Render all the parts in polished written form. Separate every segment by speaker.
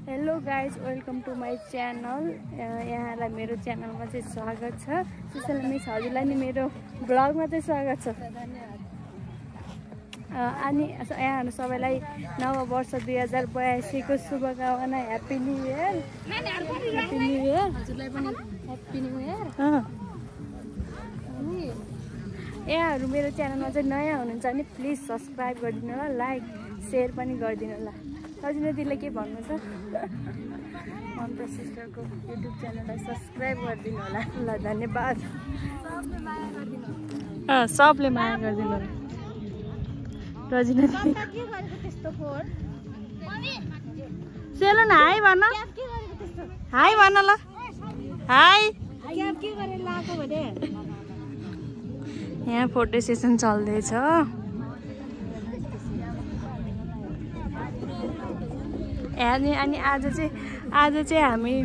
Speaker 1: Hello guys, welcome to my channel. यहाँलाई मेरो च्यानलमा चाहिँ स्वागत छ। सुशीला मिस हजुरलाई नि मेरो ब्लगमा चाहिँ स्वागत छ। अनि यहाँहरू सबैलाई नव वर्ष 2082 को शुभकामना। Happy new year. Happy new year हजुरलाई पनि। Happy new year. अनि यहाँहरू मेरो च्यानलमा चाहिँ नयाँ हुनुहुन्छ भने प्लिज सब्सक्राइब गरिदिनु होला, लाइक सेयर पनि गरिदिनु होला। सजिलो दिदीले के भन्नु छ? ममता सिस्टरको युट्युब च्यानललाई सब्सक्राइब गरिदिनु होला। ल धन्यवाद। सबले माया गरिदिनु होला। रजिना दिदी सेलुन हाई भन, हाई भन ल। हाई। यहाँ फोटो सेसन चल्दैछ। अनि आज चाहिँ हामी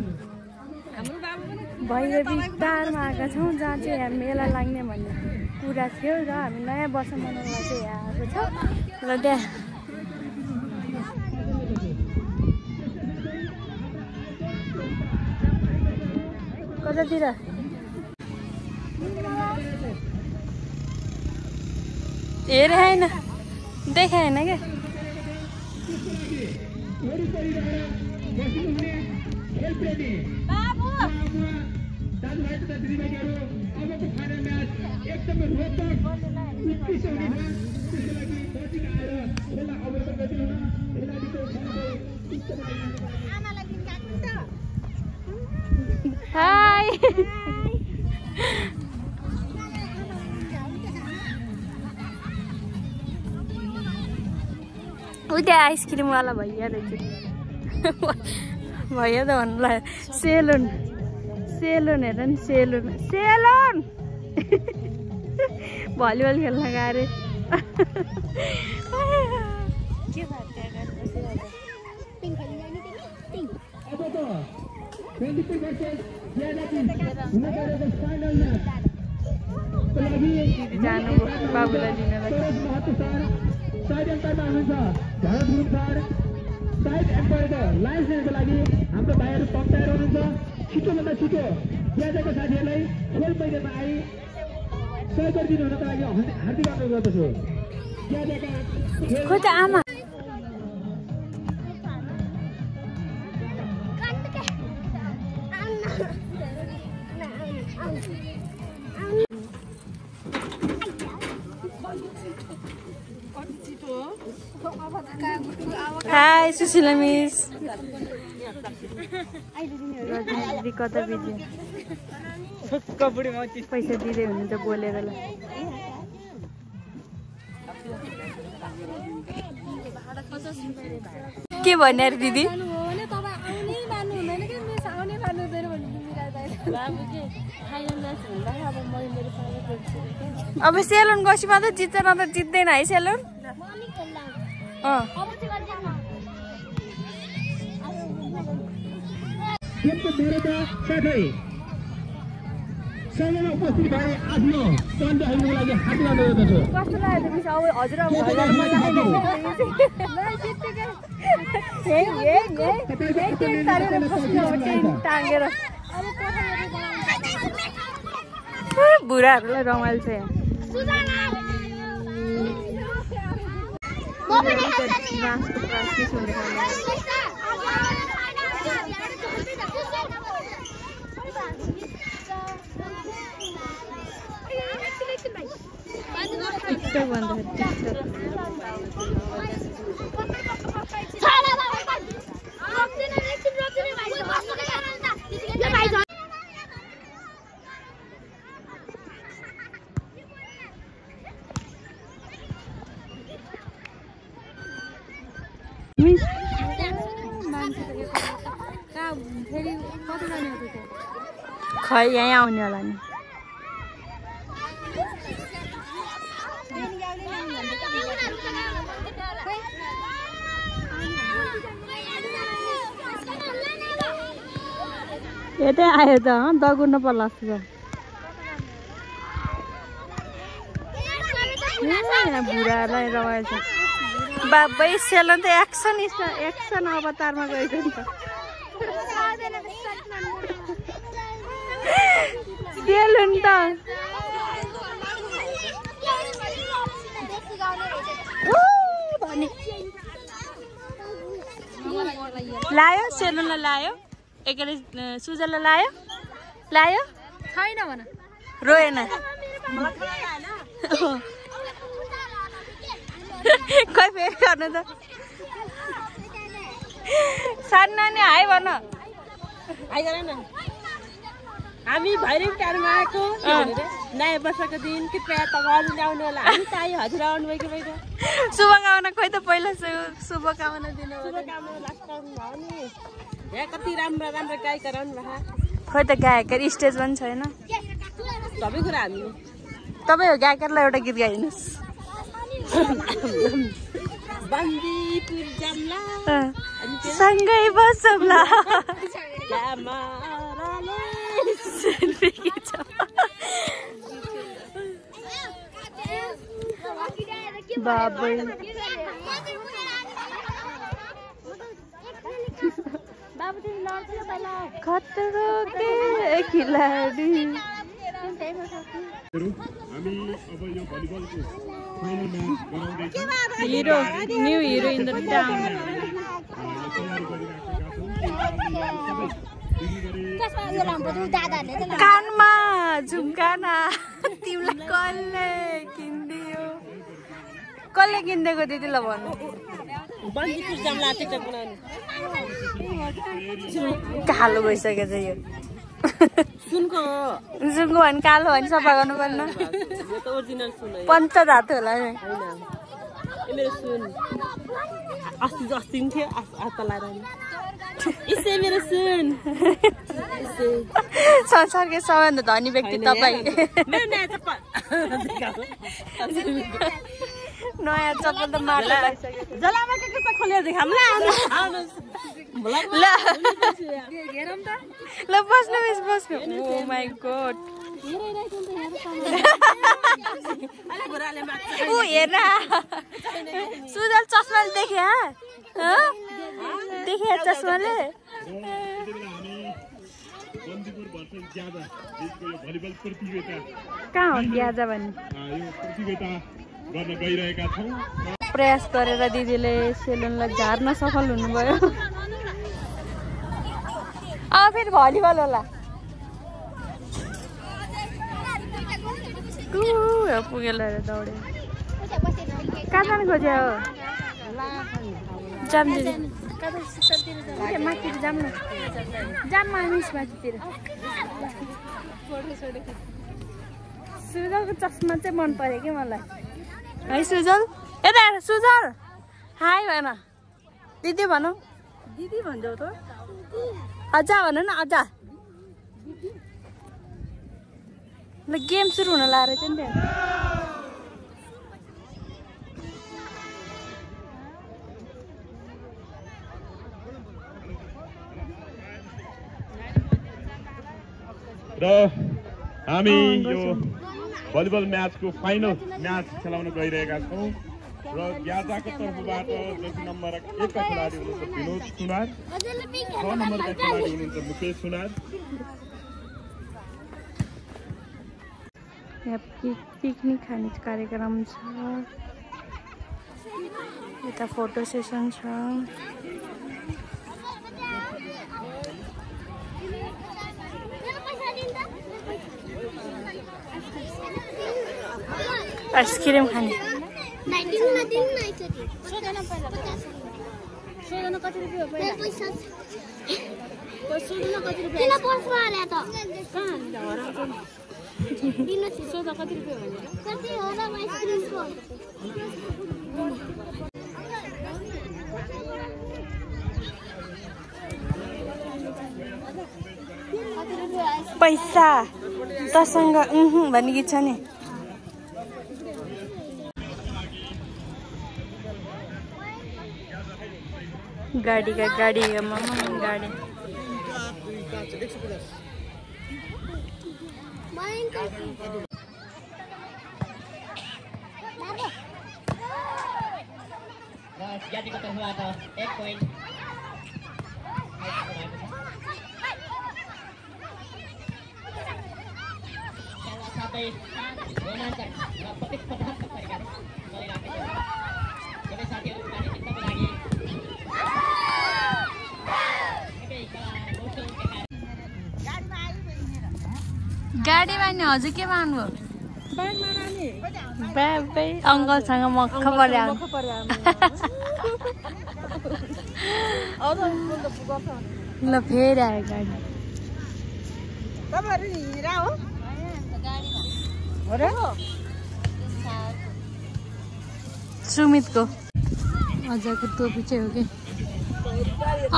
Speaker 1: भैरवी टारमा आएका छौँ, जहाँ चाहिँ यहाँ मेला लाग्ने भन्ने कुरा थियो र हामी नयाँ वर्ष मनाउनलाई चाहिँ यहाँ आएको छौँ। र त्यहाँ कतातिर हेरे होइन, देखे होइन क्या। हाय। उता आइसक्रिम वाला भैया रहेछ। भैया त भन्नुलाई सेलुन सेलुन हेर नि, सेलुन सेलुन भलिबल खेल्न गए अरे। जानु बाबुलाई लिनलाई। साइड एम्पायरको लाइन्स लिनको लागि हाम्रो भाइहरू पक्राएर हुनुहुन्छ। छिटोभन्दा छिटो ज्यादाको साथीहरूलाई खेल मैदानमा आई सहयोग गरिदिनु हुनको लागि हार्दिक अनुरोध गर्दछु। ज्यादाका आमा हाय सुशीला मिस। दिदी कता बिजी? पैसा दिँदै हुनुहुन्छ बोलेर ल। के भन्ने अरे दिदी? अब सेलुन गएपछि मात्रै जित्छ, नत्र जित्दैन है सेलुन। उपस्थित भए आफ्नो पन्ध्रहरूको लागि हार्दिक अनुरोध गर्दछु। कस्तो लाग्यो मिस? अब हजुर टाँगेर बुढाहरूलाई रमाइलो छ यहाँ। टिकटक भन्दाखेरि टिकटक खै यहीँ आउने होला नि। यतै आयो त दगुर्नु पर्ला जस्तो छ। बुढाहरूलाई रमाइलो छ। बाबै सेलन त एक्सन अवतारमा गएको नि त सेलन त लायो सेलुनलाई लायो एकले सुजललाई लायो छैन भन रोएन खै फेरि गर्नु त सानो नानी हाई भन हाई गर न हामी भैरव टारमा आएको नयाँ वर्षको दिन कृपया तपाईहरु ल्याउनु होला हामी चाहिँ हजुर आउनु भएको शुभकामना खोइ त पहिला शुभकामना दिनु शुभकामना लास्ट टाइम भयो नि यहाँ कति राम्रो राम्रो गायक रहनु भा खोइ त गायकहरु स्टेज पनि छैन सबै कुरा हामी तपाई हो गायकहरुलाई एउटा गीत गाइदिनुस् बन्दीपुर जामला सँगै बसौला क्यामेराले सेल्फी खिच बाबै खतरो के खिलाडी hero new hero in the town कानमा झुम्काना तिमीलाई कसले किनिदियो कसले किनिदिएको दिदीलाई भन्नु कालो भइसकेको छ यो सुनको भने कालो भने सफा गर्नु पर्न पञ्चधातु होला नि मेरो सुन अस्ति जस्ती थियो आता लाएर इसै मेरो सुन संसारकै सबैभन्दा धनी व्यक्ति तपाईँ नयाँ चप्पल त मार्ला जलामा के खोलेर देखाम ल ल बस्नु मिस बस्नु ओ माय गॉड ऊ हेर सुजल चस्माले देखे देखे चस्माले कहाँ हो ग्याजा भन्ने प्रयास गरेर दिदीले सेलुनलाई झार्न सफल हुनुभयो फेरि भलिबल होला पुगेर दौडे कहाँ जानु खोज्यो जाम दिदी माथितिर जाम न जाम मानिस माथितिर सुजलको चस्मा चाहिँ मन पर्यो कि मलाई है सुजल यता सुजल हाई भन दिदी भनौ दिदी भन्छौ त अजा भन न अजा ल गेम सुरु हुन लाएर चाहिँ नि
Speaker 2: र हामी यो भलिबल म्याचको फाइनल म्याच खेलाउन गइरहेका छौं र ग्याजाको तर्फबाट जति नम्बर 1 का खेलाडी हुनुहुन्छ विनोद सुनार 6 नम्बरका खेलाडी हुनुहुन्छ मुकेश सुनार
Speaker 1: यहाँ पिकनिक खाने कार्यक्रम छ यता फोटो सेसन छ आइसक्रिम खाने पैसा तसँग भन्ने गीत छ नि गाड़ी का गाड़ी है मामा गाड़ी
Speaker 3: ज्ञातिको तर्फबाट 1 पोइन्ट साथै रोमाञ्चक र प्रतिस्पर्धात्मक तरिकाले चलिरहेको छ। सबै साथीहरू पानी जित्नको लागि
Speaker 1: गाडीमा नि हजुर केमा आउनुभयो? अङ्कलसँग मक्ख पर्या ल फेरि आयो गाडी। सुमितको अझको टोपी चाहिँ हो कि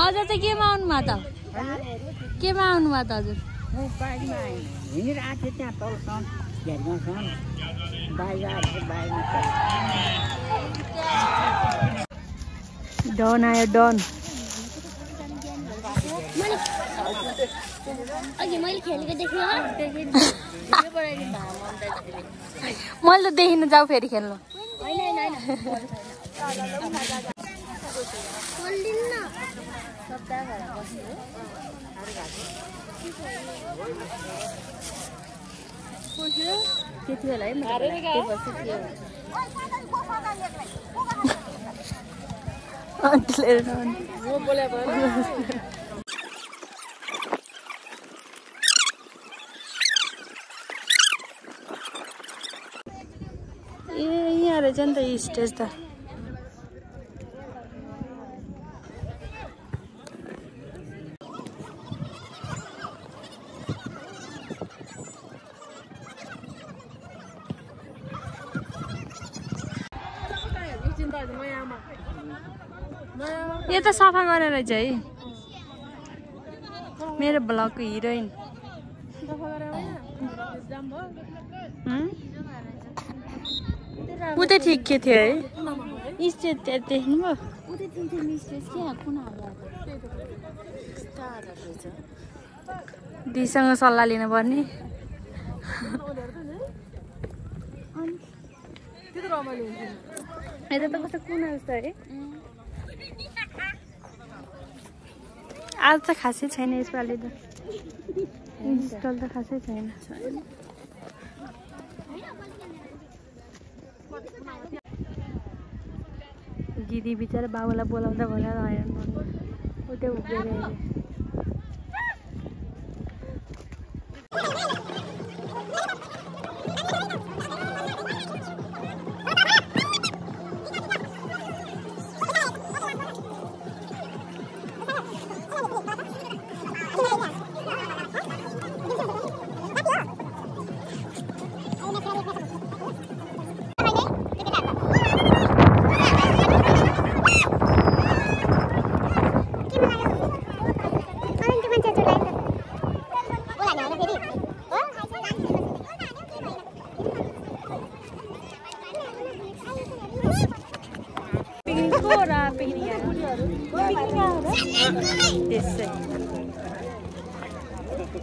Speaker 1: अझ चाहिँ केमा आउनु भयो त? केमा आउनु भयो त हजुर? डन आयो डन। मैले त देखिन जाऊ फेरि खेल्नु। त्यति बेला है ए यहाँ रहेछ नि त स्टेज त। यो त सफा गरेर रहेछ है मेरो ब्लगको हिरोइन। ऊ त ठिक के थियो है स्टेज देख्नुभयो? दिदीसँग सल्लाह लिनु पर्ने। यता त कस्तो कुना जस्तो है। आज त खासै छैन यसपालि त इन्स्टल त खासै छैन। दिदी बिचरा बाबुलाई बोलाउँदा बोलाउँदा हैरान गर्नु उतै उभिएर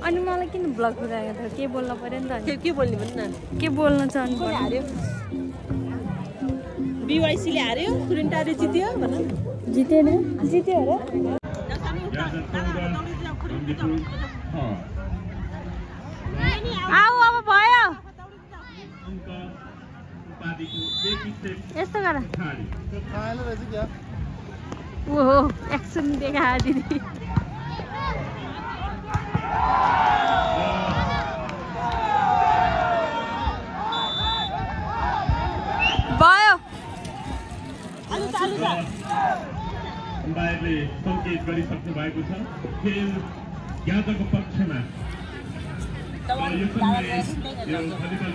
Speaker 1: अनि मलाई किन ब्लग उठाएको त? के बोल्नु पर्यो नि त? के बोल्ने भन्नु न? के बोल्नु छ अनि हार्यो बीवाईसीले हार्यो कुरिन्टाले जित्यो भन। जितेन जित्यो हो र। आऊ अब भयो यस्तो गर। ओहो एक्सन देखा दिदी। भयो
Speaker 2: उनीहरूले सङ्केत गरिसक्नु भएको छ खेल ज्ञातको पक्षमा। यो भलिबल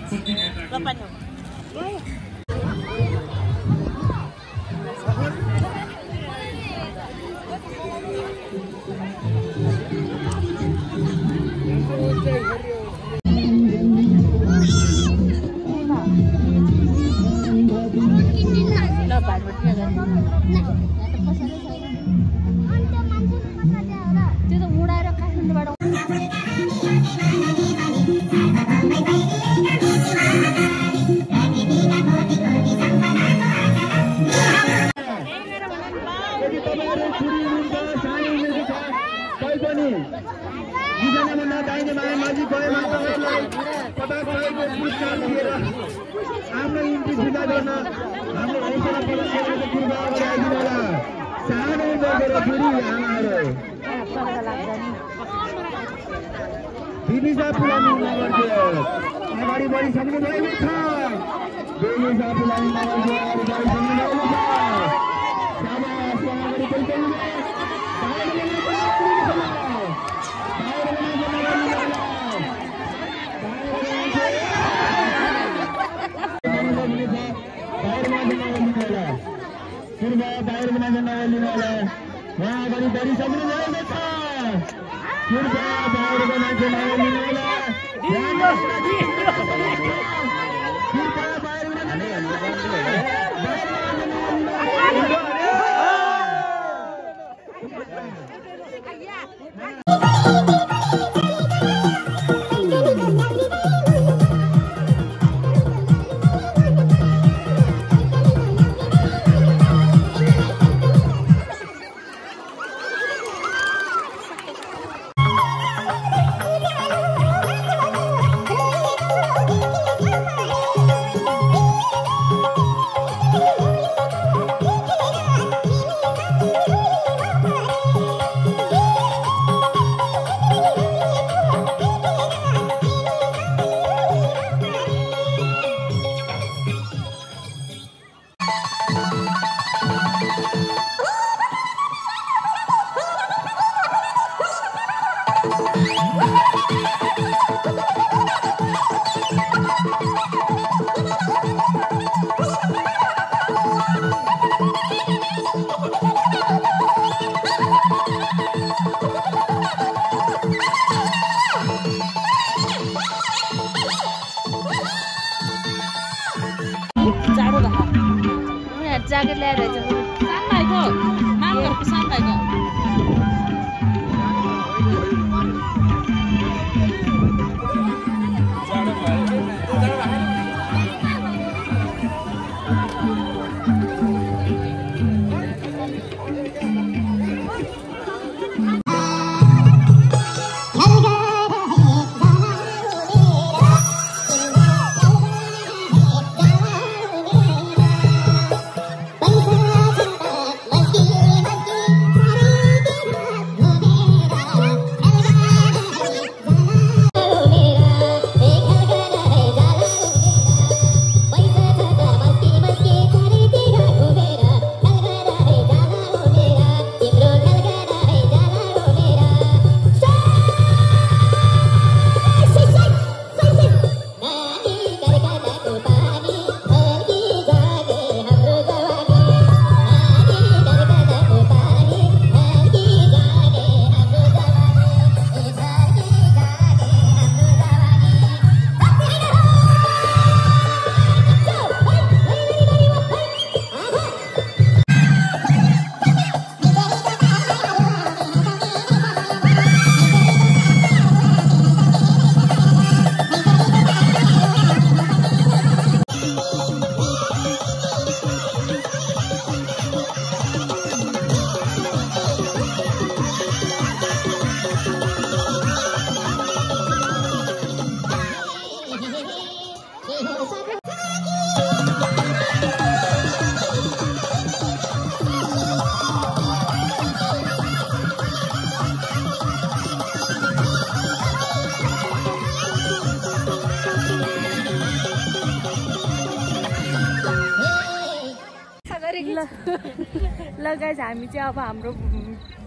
Speaker 2: प्रतियोगिताको
Speaker 1: त्यो त उडाएर काठमाडौँबाट
Speaker 4: दुईजनामा नदाइने माया नजिक गएमा तपाईँलाई 50,000 को पुरस्कार दिएर आफ्नो इन्ट्री फिर्ता गर्न हाम्रो हौसला प्रदर्शनको कृपा गराइदिनु होला। सानो बगेर फेरि आमाहरू दिनिसा पुलानी नगरको अगाडि बढिसक्नु भएको छ। दिनिसा पुलानी नगरको अगाडि बढिसक्नु भएको छ। शाबास अगाडि बढिसक्नु बाहिर नगर्नु होला। उहाँ अगाडि बढिसक्नु भएको छ। कृपया बाहिरको मान्छे नगर्नु होला। कृपया बाहिर
Speaker 1: ज्याकेट ल्याएर सानभाइको मामहरूको सानभाइको ल गाइज हामी चाहिँ अब हाम्रो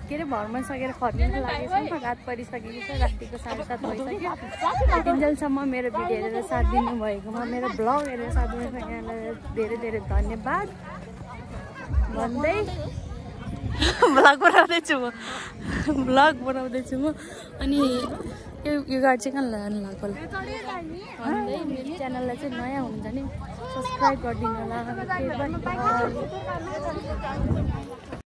Speaker 1: के अरे भ्रमण सकेर फर्किनु लागेको छ। रात परिसकेको छ, रातिको 7:30 भइसक्यो। यतिन्जेलसम्म मेरो भिडियो हेरेर साथ दिनुभएकोमा, मेरो ब्लग हेरेर साथ दिनुभएको यहाँलाई धेरै धेरै धन्यवाद भन्दै ब्लग बनाउँदैछु म। अनि यो गाडी चाहिँ कहाँ लानु लाग्यो भन्दै मेरो च्यानललाई चाहिँ नयाँ हुन्छ नि सब्सक्राइब गरिदिनु होला।